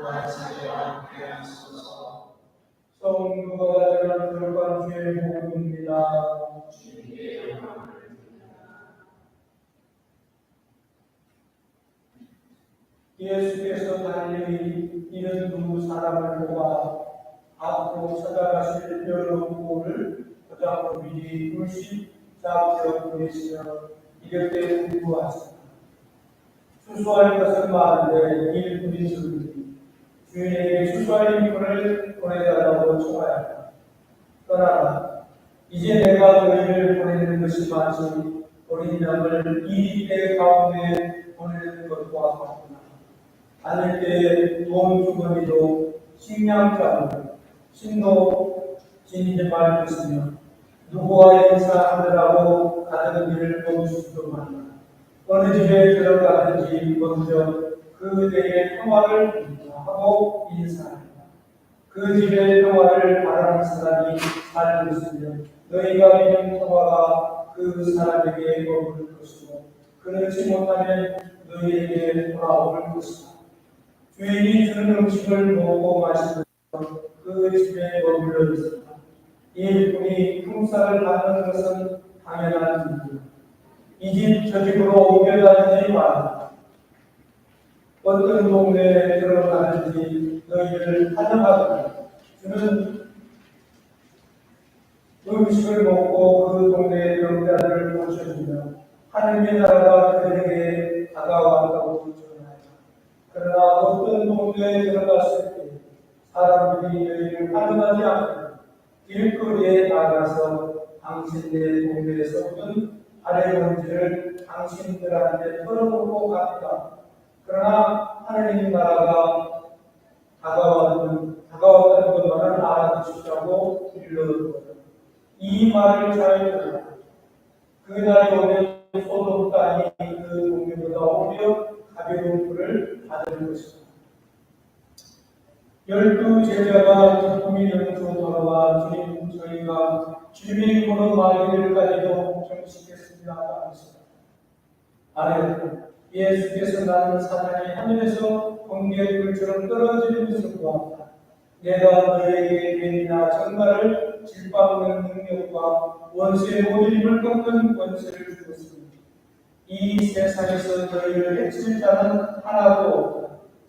하시게 함께 하소서. 성부가 전한 들어간 주의 복음입니다. 주님께 영광을 드립니다. 예수께서 달리 이른 두 사람을 보아 앞으로 찾아가실 뼈로를 그다음으로 미리 불씩 잡혀 보내시며 이렇게 공부하시다. 수수할 것은 많은데 일꾼이 적으니 주인에게 수수할 인물을 보내달라고 청하였다. 떠나라. 이제 내가 너희를 보내는 것이 마치 어린 양을 이 때 가운데 보내는 것과 같구나. 다닐 때 돈 주머니도 식량자로 신도 지니지 말 것이며 누구와 인사하느라고 가는 길을 멈추지도 말라. 어느 집에 들어가든지 먼저 그 댁의 평화를 하고 인사한다. 그 집의 평화를 바라는 사람이 살고 있으며 너희가 믿는 평화가 그 사람에게 머무를 것이고 그렇지 못하면 너희에게 돌아올 것이다. 주인이 주는 음식을 먹고 마시면서 그 집에 머물러 있었다. 이 일꾼이 품살을 받는 것은 당연한 일이다. 이 집 저 집으로 옮겨다니지 마라. 어떤 동네에 들어가든지 너희를 환영하거나 주는 음식을 먹고 그 동네의 병자들을 고쳐주며 하느님의 나라가 그들에게 다가왔다고 전하라. 그러나 어떤 동네에 들어갔을 때 사람들이 너희를 환영하지 않고 길거리에 나가서 당신네 동네에서든 아래 먼지를 당신들한테 털어놓고 갑니다. 그러나 하느님 나라가 다가왔다는 것만은 알아두시라고 일러주었다. 이 말을 잘 들으라. 그날이 오면 소돔 땅이 그 동네보다 오히려 가벼운 불을 받을 것이다. 12 제자가 기쁨이 넘쳐 돌아와 주님 저희가 주님의 이름으로 마귀들까지도 정식했습니다. 아래 예수께서 나는 사탄이 하늘에서 번개불처럼 떨어지는 것을 보았다. 내가 너희에게 뱀이나 정갈을 질밟는 능력과 원수의 모든 힘을 꺾는 권세를 주었습니다. 이 세상에서 너희를 해칠 자는 하나도 없다.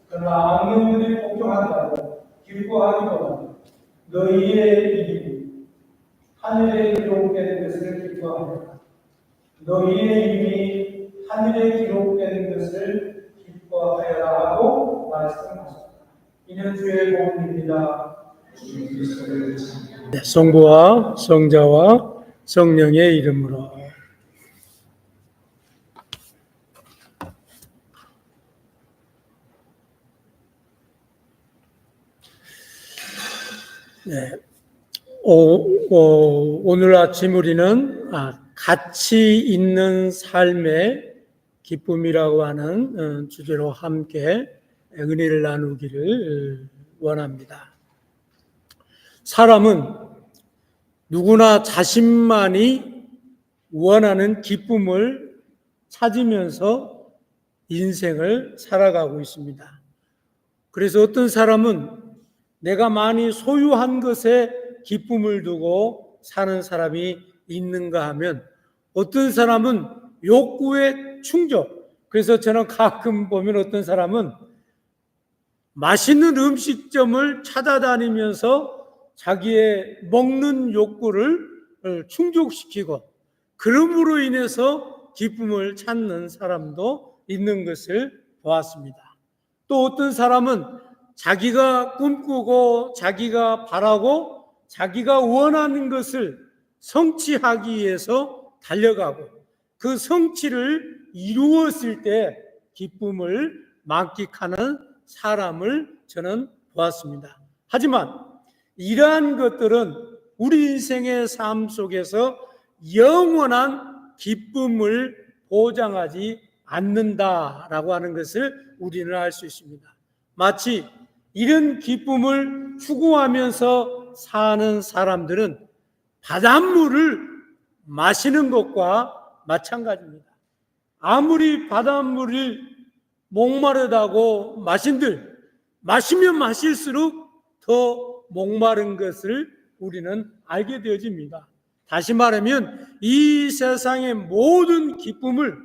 그러나 악령들이 복종한다고 기뻐하기보다 너희의 이름이 하늘에 기록된 것을 기뻐하라. 너희의 이름이 하늘에 기록된 것을 기뻐하여라 하고 말씀하셨다. 이는 주의 복음입니다. 성부와 성자와 성령의 이름으로. 네. 오늘 아침 우리는 가치 있는 삶의 기쁨이라고 하는 주제로 함께 은혜를 나누기를 원합니다. 사람은 누구나 자신만이 원하는 기쁨을 찾으면서 인생을 살아가고 있습니다. 그래서 어떤 사람은 내가 많이 소유한 것에 기쁨을 두고 사는 사람이 있는가 하면 어떤 사람은 욕구의 충족. 그래서 저는 가끔 보면 어떤 사람은 맛있는 음식점을 찾아다니면서 자기의 먹는 욕구를 충족시키고 그럼으로 인해서 기쁨을 찾는 사람도 있는 것을 보았습니다. 또 어떤 사람은 자기가 꿈꾸고 자기가 바라고 자기가 원하는 것을 성취하기 위해서 달려가고 그 성취를 이루었을 때 기쁨을 만끽하는 사람을 저는 보았습니다. 하지만 이러한 것들은 우리 인생의 삶 속에서 영원한 기쁨을 보장하지 않는다라고 하는 것을 우리는 알 수 있습니다. 마치 이런 기쁨을 추구하면서 사는 사람들은 바닷물을 마시는 것과 마찬가지입니다. 아무리 바닷물을 목마르다고 마신들 마시면 마실수록 더 목마른 것을 우리는 알게 되어집니다. 다시 말하면 이 세상의 모든 기쁨을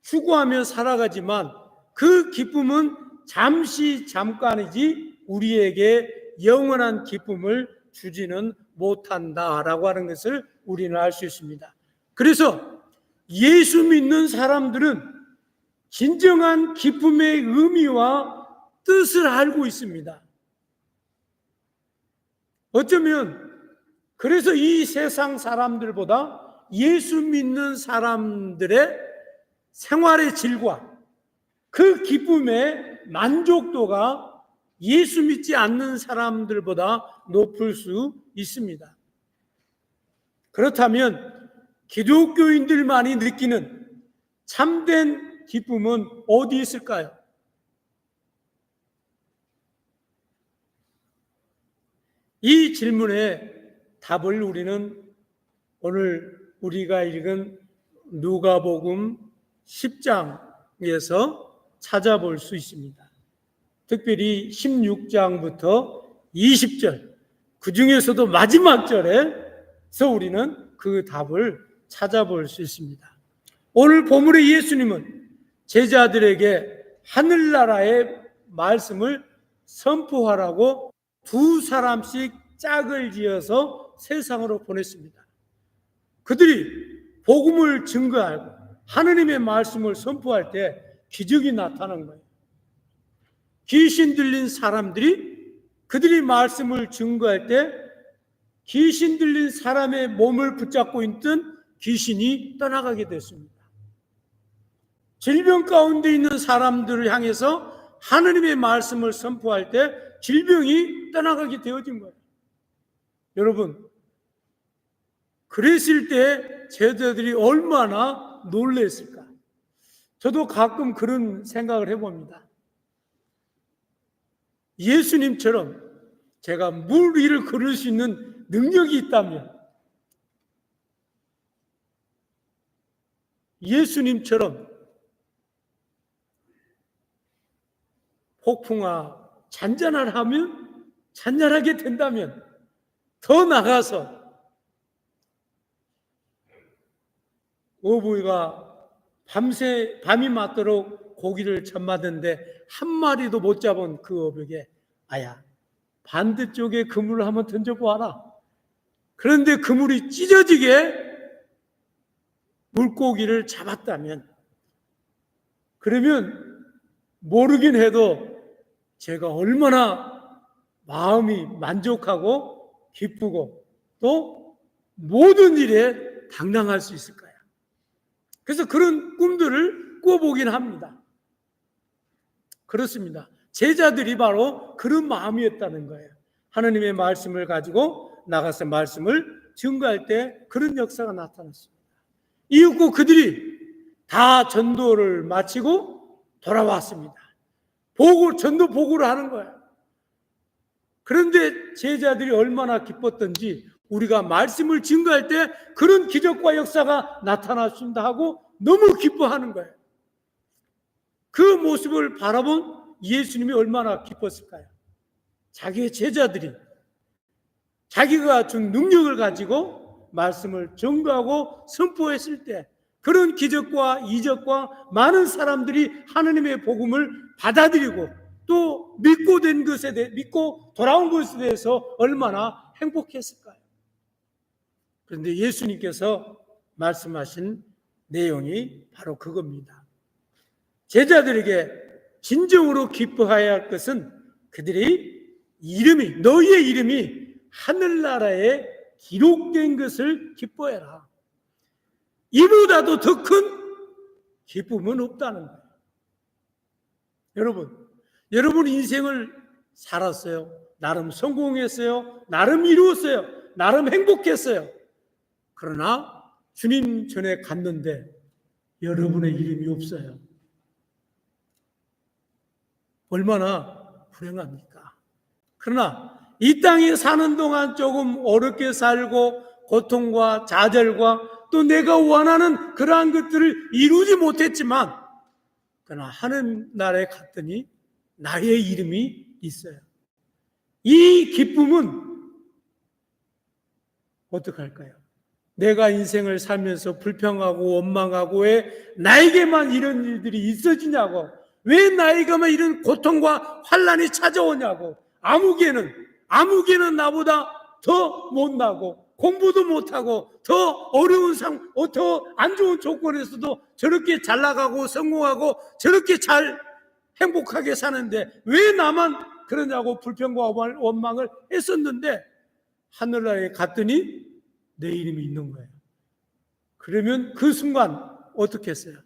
추구하며 살아가지만 그 기쁨은 잠깐이지 우리에게 영원한 기쁨을 주지는 못한다라고 하는 것을 우리는 알 수 있습니다. 그래서 예수 믿는 사람들은 진정한 기쁨의 의미와 뜻을 알고 있습니다. 어쩌면 그래서 이 세상 사람들보다 예수 믿는 사람들의 생활의 질과 그 기쁨의 만족도가 예수 믿지 않는 사람들보다 높을 수 있습니다. 그렇다면 기독교인들만이 느끼는 참된 기쁨은 어디 있을까요? 이 질문에 답을 우리는 오늘 우리가 읽은 누가복음 10장에서 찾아볼 수 있습니다. 특별히 16장부터 20절, 그 중에서도 마지막 절에서 우리는 그 답을 찾아볼 수 있습니다. 오늘 본문의 예수님은 제자들에게 하늘나라의 말씀을 선포하라고 2사람씩 짝을 지어서 세상으로 보냈습니다. 그들이 복음을 증거하고 하느님의 말씀을 선포할 때 기적이 나타난 거예요. 귀신 들린 사람들이 그들이 말씀을 증거할 때 귀신 들린 사람의 몸을 붙잡고 있던 귀신이 떠나가게 됐습니다. 질병 가운데 있는 사람들을 향해서 하느님의 말씀을 선포할 때 질병이 떠나가게 되어진 거예요. 여러분, 그랬을 때 제자들이 얼마나 놀랐을까? 저도 가끔 그런 생각을 해봅니다. 예수님처럼 제가 물 위를 걸을 수 있는 능력이 있다면, 예수님처럼 폭풍아 잔잔하게 된다면, 더 나가서 어부가 밤이 맞도록 고기를 잡았는데 한 마리도 못 잡은 그 어부에게 아야, 반대쪽에 그물을 한번 던져보아라. 그런데 그물이 찢어지게 물고기를 잡았다면, 그러면 모르긴 해도 제가 얼마나 마음이 만족하고 기쁘고 또 모든 일에 당당할 수 있을까요? 그래서 그런 꿈들을 꿔보긴 합니다. 그렇습니다. 제자들이 바로 그런 마음이었다는 거예요. 하나님의 말씀을 가지고 나가서 말씀을 증거할 때 그런 역사가 나타났습니다. 이윽고 그들이 다 전도를 마치고 돌아왔습니다. 전도 보고를 하는 거예요. 그런데 제자들이 얼마나 기뻤던지 우리가 말씀을 증거할 때 그런 기적과 역사가 나타났습니다 하고 너무 기뻐하는 거예요. 그 모습을 바라본 예수님이 얼마나 기뻤을까요? 자기의 제자들이 자기가 준 능력을 가지고 말씀을 증거하고 선포했을 때 그런 기적과 이적과 많은 사람들이 하느님의 복음을 받아들이고 또 믿고 돌아온 것에 대해서 얼마나 행복했을까요? 그런데 예수님께서 말씀하신 내용이 바로 그겁니다. 제자들에게 진정으로 기뻐해야 할 것은 너희의 이름이 하늘나라에 기록된 것을 기뻐해라. 이보다도 더 큰 기쁨은 없다는 거예요. 여러분 인생을 살았어요. 나름 성공했어요. 나름 이루었어요. 나름 행복했어요. 그러나 주님 전에 갔는데 여러분의 이름이 없어요. 얼마나 불행합니까? 그러나 이 땅에 사는 동안 조금 어렵게 살고 고통과 좌절과 또 내가 원하는 그러한 것들을 이루지 못했지만 그러나 하늘나라에 갔더니 나의 이름이 있어요. 이 기쁨은 어떡할까요? 내가 인생을 살면서 불평하고 원망하고 왜 나에게만 이런 일들이 있어지냐고, 왜 나에게만 이런 고통과 환난이 찾아오냐고. 아무개는 나보다 더 못나고 공부도 못하고 더 어려운 더 안 좋은 조건에서도 저렇게 잘 나가고 성공하고 저렇게 잘 행복하게 사는데 왜 나만 그러냐고 불평과 원망을 했었는데, 하늘나라에 갔더니 내 이름이 있는 거예요. 그러면 그 순간 어떻게 했어요?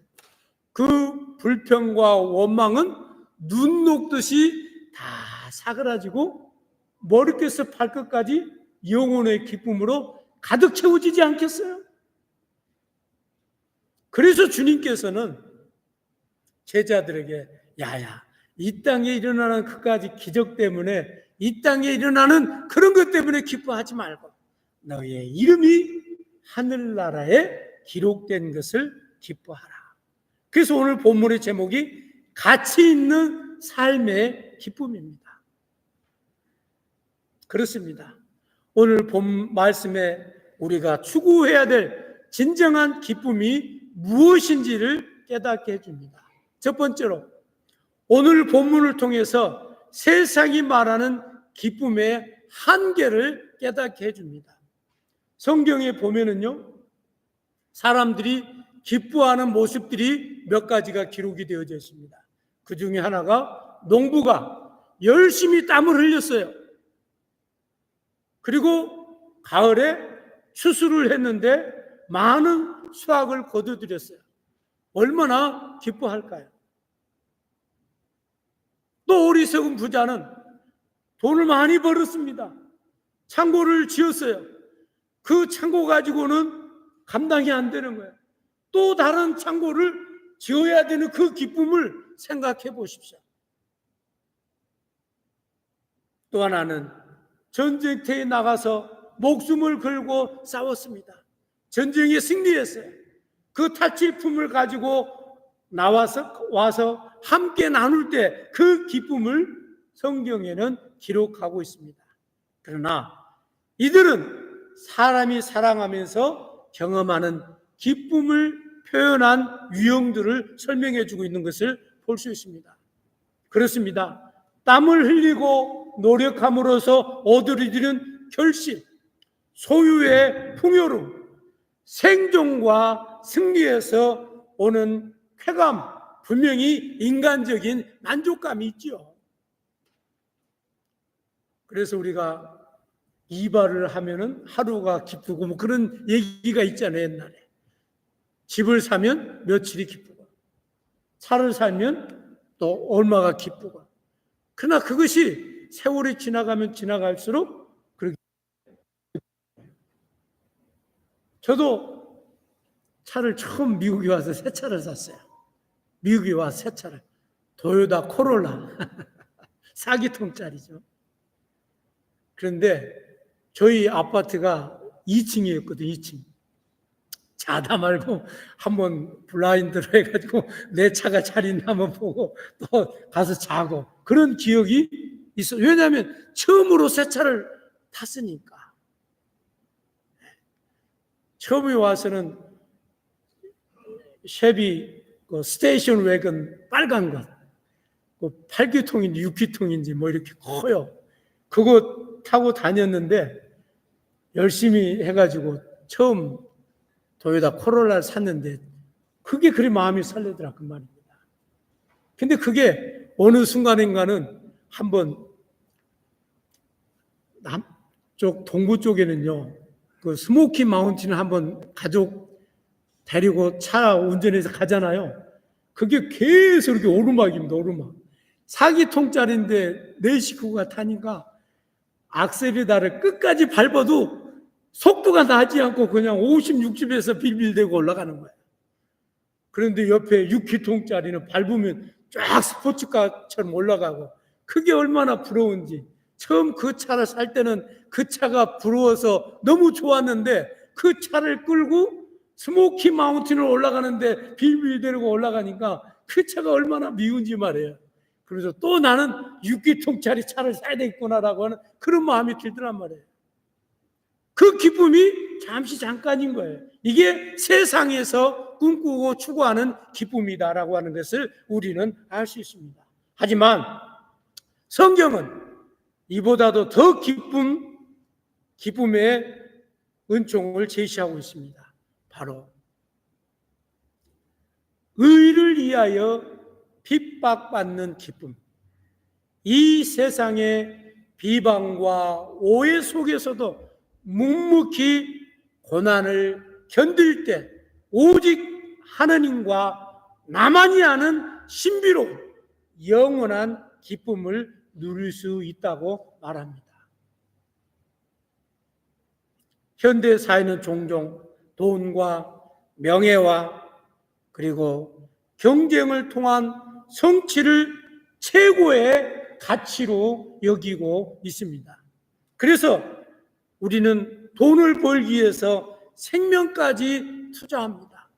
그 불평과 원망은 눈 녹듯이 다 사그라지고 머리끝에서 발끝까지 영혼의 기쁨으로 가득 채워지지 않겠어요? 그래서 주님께서는 제자들에게 야야, 이 땅에 일어나는 그까지 기적 때문에, 이 땅에 일어나는 그런 것 때문에 기뻐하지 말고 너희의 이름이 하늘나라에 기록된 것을 기뻐하라. 그래서 오늘 본문의 제목이 가치 있는 삶의 기쁨입니다. 그렇습니다. 오늘 본 말씀에 우리가 추구해야 될 진정한 기쁨이 무엇인지를 깨닫게 해줍니다. 첫 번째로 오늘 본문을 통해서 세상이 말하는 기쁨의 한계를 깨닫게 해줍니다. 성경에 보면은요, 사람들이 기뻐하는 모습들이 몇 가지가 기록이 되어져 있습니다. 그 중에 하나가 농부가 열심히 땀을 흘렸어요. 그리고 가을에 추수를 했는데 많은 수확을 거두들였어요. 얼마나 기뻐할까요? 또 어리석은 부자는 돈을 많이 벌었습니다. 창고를 지었어요. 그 창고 가지고는 감당이 안 되는 거예요. 또 다른 창고를 지어야 되는 그 기쁨을 생각해 보십시오. 또 하나는 전쟁터에 나가서 목숨을 걸고 싸웠습니다. 전쟁에 승리했어요. 그 탈취품을 가지고 와서 함께 나눌 때 그 기쁨을 성경에는 기록하고 있습니다. 그러나 이들은 사람이 사랑하면서 경험하는 기쁨을 표현한 유형들을 설명해 주고 있는 것을 볼 수 있습니다. 그렇습니다. 땀을 흘리고 노력함으로써 얻어들이는 결실, 소유의 풍요로움, 생존과 승리에서 오는 쾌감, 분명히 인간적인 만족감이 있죠. 그래서 우리가 이발을 하면은 하루가 기쁘고 뭐 그런 얘기가 있잖아요, 옛날에. 집을 사면 며칠이 기쁘고, 차를 사면 또 얼마가 기쁘고. 그러나 그것이 세월이 지나가면 지나갈수록 그렇게. 저도 차를 처음 미국에 와서 새 차를 샀어요. 미국에 와서 새 차를. 토요타 코롤라. 4기통짜리죠. 그런데 저희 아파트가 2층이었거든요. 2층. 자다 말고 한번 블라인드로 해가지고 내 차가 잘 있나 한번 보고 또 가서 자고, 그런 기억이 있어요. 왜냐하면 처음으로 새 차를 탔으니까. 처음에 와서는 쉐비 그 스테이션 웨건 빨간 것, 그 8기통인지 6기통인지 뭐 이렇게 커요. 그거 타고 다녔는데 열심히 해가지고 처음 토요타 코롤라를 샀는데 그게 그리 마음이 설레더라 그 말입니다. 근데 그게 어느 순간인가는 한번 남쪽 동부 쪽에는요, 그 스모키 마운틴을 한번 가족 데리고 차 운전해서 가잖아요. 그게 계속 이렇게 오르막입니다. 오르막. 4기통짜리인데 내 식구가 타니까 악셀에다를 끝까지 밟아도 속도가 나지 않고 그냥 50, 60에서 빌빌대고 올라가는 거예요. 그런데 옆에 6기통짜리는 밟으면 쫙 스포츠카처럼 올라가고, 그게 얼마나 부러운지. 처음 그 차를 살 때는 그 차가 부러워서 너무 좋았는데 그 차를 끌고 스모키 마운틴을 올라가는데 빌빌대고 올라가니까 그 차가 얼마나 미운지 말이에요. 그래서 또 나는 6기통짜리 차를 사야 되겠구나라고 하는 그런 마음이 들더란 말이에요. 그 기쁨이 잠깐인 거예요. 이게 세상에서 꿈꾸고 추구하는 기쁨이다라고 하는 것을 우리는 알 수 있습니다. 하지만 성경은 이보다도 더 기쁨의 은총을 제시하고 있습니다. 바로 의를 위하여 핍박받는 기쁨. 이 세상의 비방과 오해 속에서도 묵묵히 고난을 견딜 때 오직 하나님과 나만이 아는 신비로운 영원한 기쁨을 누릴 수 있다고 말합니다. 현대 사회는 종종 돈과 명예와 그리고 경쟁을 통한 성취를 최고의 가치로 여기고 있습니다. 그래서 우리는 돈을 벌기 위해서 생명까지 투자합니다.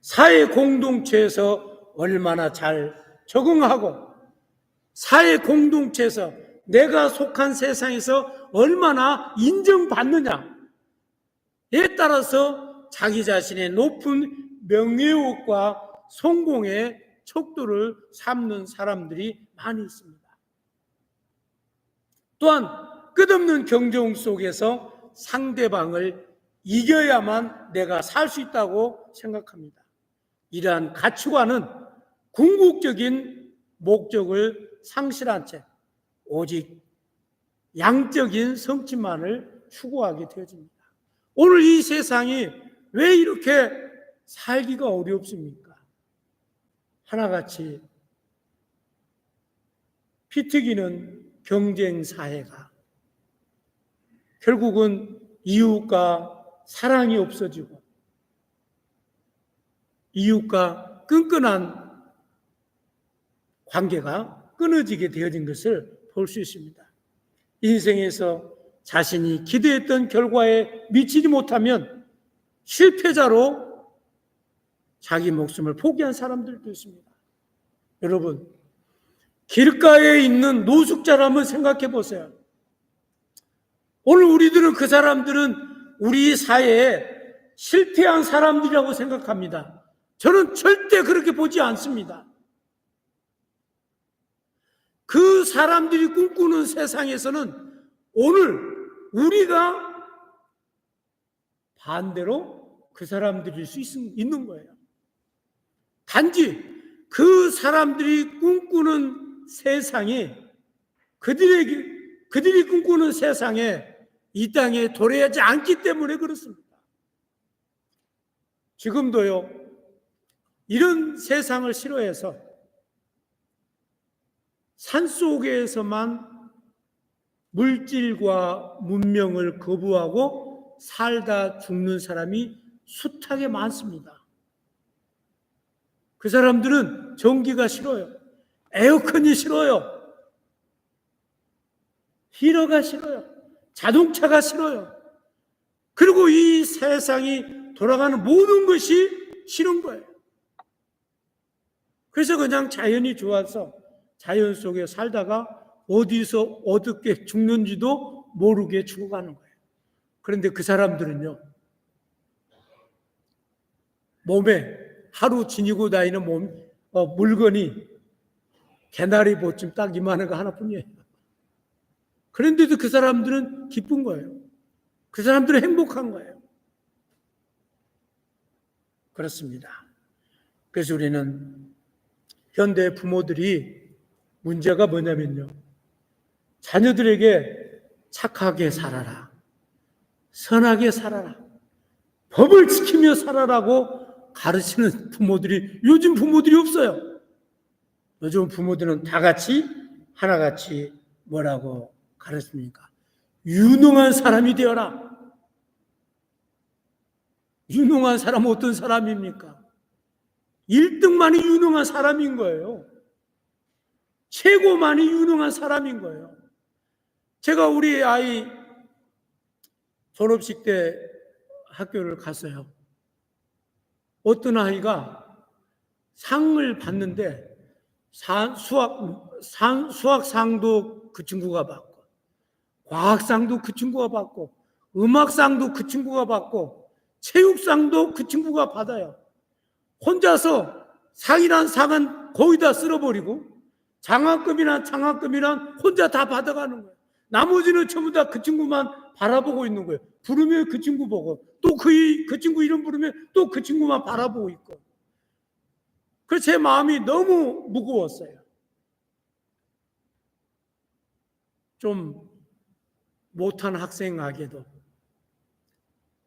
사회 공동체에서 얼마나 잘 적응하고 사회 공동체에서 내가 속한 세상에서 얼마나 인정받느냐에 따라서 자기 자신의 높은 명예욕과 성공의 척도를 삼는 사람들이 많이 있습니다. 또한 끝없는 경쟁 속에서 상대방을 이겨야만 내가 살 수 있다고 생각합니다. 이러한 가치관은 궁극적인 목적을 상실한 채 오직 양적인 성취만을 추구하게 되어집니다. 오늘 이 세상이 왜 이렇게 살기가 어렵습니까? 하나같이 피 튀기는 경쟁 사회가 결국은 이웃과 사랑이 없어지고 이웃과 끈끈한 관계가 끊어지게 되어진 것을 볼 수 있습니다. 인생에서 자신이 기대했던 결과에 미치지 못하면 실패자로 자기 목숨을 포기한 사람들도 있습니다. 여러분, 길가에 있는 노숙자를 한번 생각해 보세요. 오늘 우리들은 그 사람들은 우리 사회에 실패한 사람들이라고 생각합니다. 저는 절대 그렇게 보지 않습니다. 그 사람들이 꿈꾸는 세상에서는 오늘 우리가 반대로 그 사람들일 수 있는 거예요. 단지 그 사람들이 꿈꾸는 세상이 그들이 꿈꾸는 세상에 이 땅에 도래하지 않기 때문에 그렇습니다. 지금도요, 이런 세상을 싫어해서 산속에서만 물질과 문명을 거부하고 살다 죽는 사람이 숱하게 많습니다. 그 사람들은 전기가 싫어요. 에어컨이 싫어요. 히터가 싫어요. 자동차가 싫어요. 그리고 이 세상이 돌아가는 모든 것이 싫은 거예요. 그래서 그냥 자연이 좋아서 자연 속에 살다가 어디서 어떻게 죽는지도 모르게 죽어가는 거예요. 그런데 그 사람들은요, 몸에 하루 지니고 다니는 물건이 개나리 보침 딱 이만한 거 하나뿐이에요. 그런데도 그 사람들은 기쁜 거예요. 그 사람들은 행복한 거예요. 그렇습니다. 그래서 우리는 현대 부모들이 문제가 뭐냐면요, 자녀들에게 착하게 살아라, 선하게 살아라, 법을 지키며 살아라고 가르치는 부모들이 요즘 부모들이 없어요. 요즘 부모들은 다 같이 하나같이 뭐라고 가르칩니까? 유능한 사람이 되어라. 유능한 사람은 어떤 사람입니까? 1등만이 유능한 사람인 거예요. 최고만이 유능한 사람인 거예요. 제가 우리 아이 졸업식 때 학교를 갔어요. 어떤 아이가 상을 받는데 수학상도 그 친구가 받고, 과학상도 그 친구가 받고, 음악상도 그 친구가 받고, 체육상도 그 친구가 받아요. 혼자서 상이란 상은 거의 다 쓸어버리고, 장학금이란 혼자 다 받아가는 거예요. 나머지는 전부 다 그 친구만 바라보고 있는 거예요. 부르면 그 친구 보고, 또 그 친구 이름 부르면 또 그 친구만 바라보고 있고. 그래서 제 마음이 너무 무거웠어요. 좀 못한 학생에게도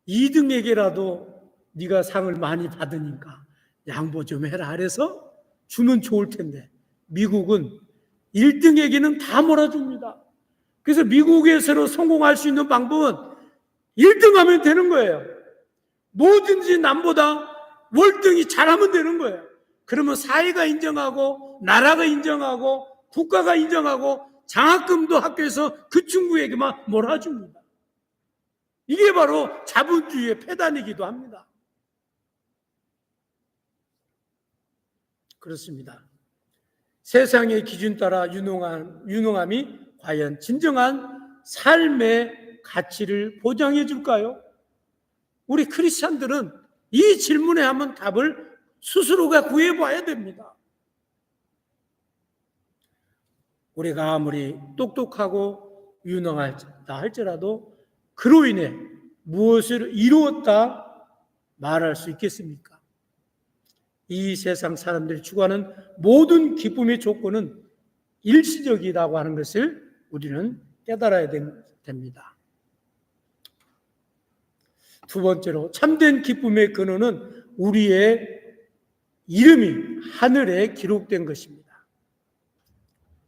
2등에게라도 네가 상을 많이 받으니까 양보 좀 해라. 그래서 주면 좋을 텐데 미국은 1등에게는 다 몰아줍니다. 그래서 미국에서 성공할 수 있는 방법은 1등하면 되는 거예요. 뭐든지 남보다 월등히 잘하면 되는 거예요. 그러면 사회가 인정하고 나라가 인정하고 국가가 인정하고 장학금도 학교에서 그 친구에게만 몰아줍니다. 이게 바로 자본주의의 폐단이기도 합니다. 그렇습니다. 세상의 기준 따라 유능함이 과연 진정한 삶의 가치를 보장해 줄까요? 우리 크리스찬들은 이 질문에 한번 답을 스스로가 구해봐야 됩니다. 우리가 아무리 똑똑하고 유능하다 할지라도 그로 인해 무엇을 이루었다 말할 수 있겠습니까? 이 세상 사람들이 추구하는 모든 기쁨의 조건은 일시적이라고 하는 것을 우리는 깨달아야 됩니다. 두 번째로 참된 기쁨의 근원은 우리의 이름이 하늘에 기록된 것입니다.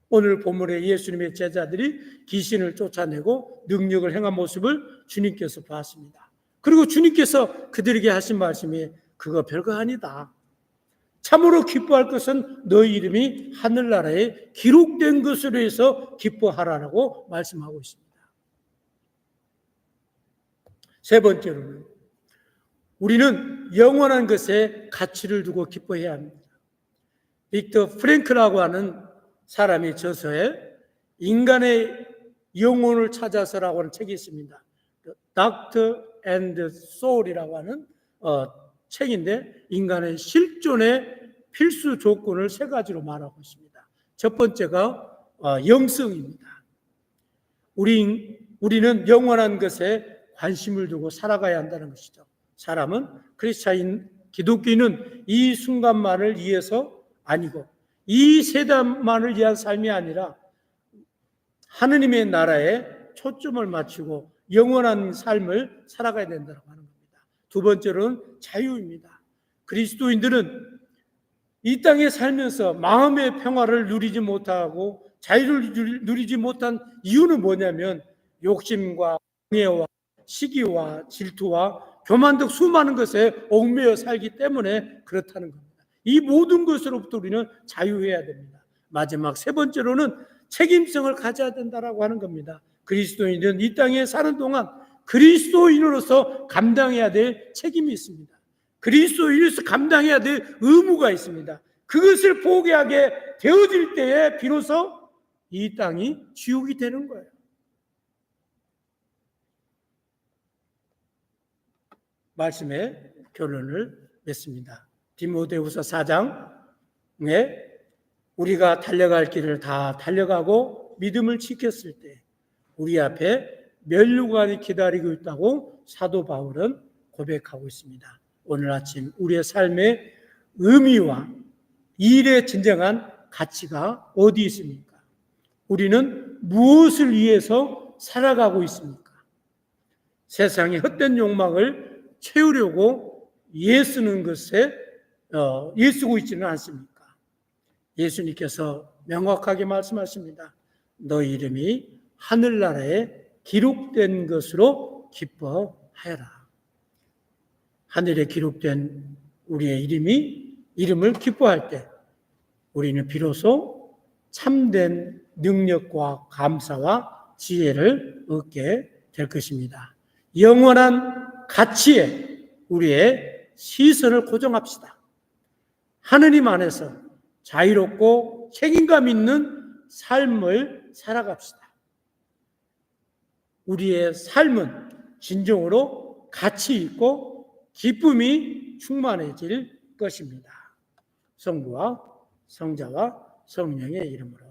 오늘 본문에 예수님의 제자들이 귀신을 쫓아내고 능력을 행한 모습을 주님께서 보았습니다. 그리고 주님께서 그들에게 하신 말씀이 그거 별거 아니다. 참으로 기뻐할 것은 너희 이름이 하늘나라에 기록된 것으로 해서 기뻐하라라고 말씀하고 있습니다. 세 번째로는 우리는 영원한 것에 가치를 두고 기뻐해야 합니다. 빅터 프랭크라고 하는 사람이 저서에 인간의 영혼을 찾아서라고 하는 책이 있습니다. Doctor and Soul이라고 하는 책인데 인간의 실존의 필수 조건을 세 가지로 말하고 있습니다. 첫 번째가 영성입니다. 우리는 영원한 것에 관심을 두고 살아가야 한다는 것이죠. 사람은 크리스찬인 기독교인은 이 순간만을 위해서 아니고 이 세대만을 위한 삶이 아니라 하느님의 나라에 초점을 맞추고 영원한 삶을 살아가야 된다고 하는 겁니다. 두 번째로는 자유입니다. 그리스도인들은 이 땅에 살면서 마음의 평화를 누리지 못하고 자유를 누리지 못한 이유는 뭐냐면 욕심과 방해와 시기와 질투와 교만 등 수많은 것에 얽매여 살기 때문에 그렇다는 겁니다. 이 모든 것으로부터 우리는 자유해야 됩니다. 마지막 세 번째로는 책임성을 가져야 된다라고 하는 겁니다. 그리스도인은 이 땅에 사는 동안 그리스도인으로서 감당해야 될 책임이 있습니다. 그리스도인으로서 감당해야 될 의무가 있습니다. 그것을 포기하게 되어질 때에 비로소 이 땅이 지옥이 되는 거예요. 말씀의 결론을 맺습니다. 디모데후서 4장에 우리가 달려갈 길을 다 달려가고 믿음을 지켰을 때 우리 앞에 면류관이 기다리고 있다고 사도 바울은 고백하고 있습니다. 오늘 아침 우리의 삶의 의미와 일의 진정한 가치가 어디 있습니까? 우리는 무엇을 위해서 살아가고 있습니까? 세상의 헛된 욕망을 채우려고 애쓰는 것에 애쓰고 있지는 않습니까? 예수님께서 명확하게 말씀하십니다. 너희 이름이 하늘나라에 기록된 것으로 기뻐하여라. 하늘에 기록된 우리의 이름을 기뻐할 때 우리는 비로소 참된 능력과 감사와 지혜를 얻게 될 것입니다. 영원한 가치에 우리의 시선을 고정합시다. 하느님 안에서 자유롭고 책임감 있는 삶을 살아갑시다. 우리의 삶은 진정으로 가치 있고 기쁨이 충만해질 것입니다. 성부와 성자와 성령의 이름으로.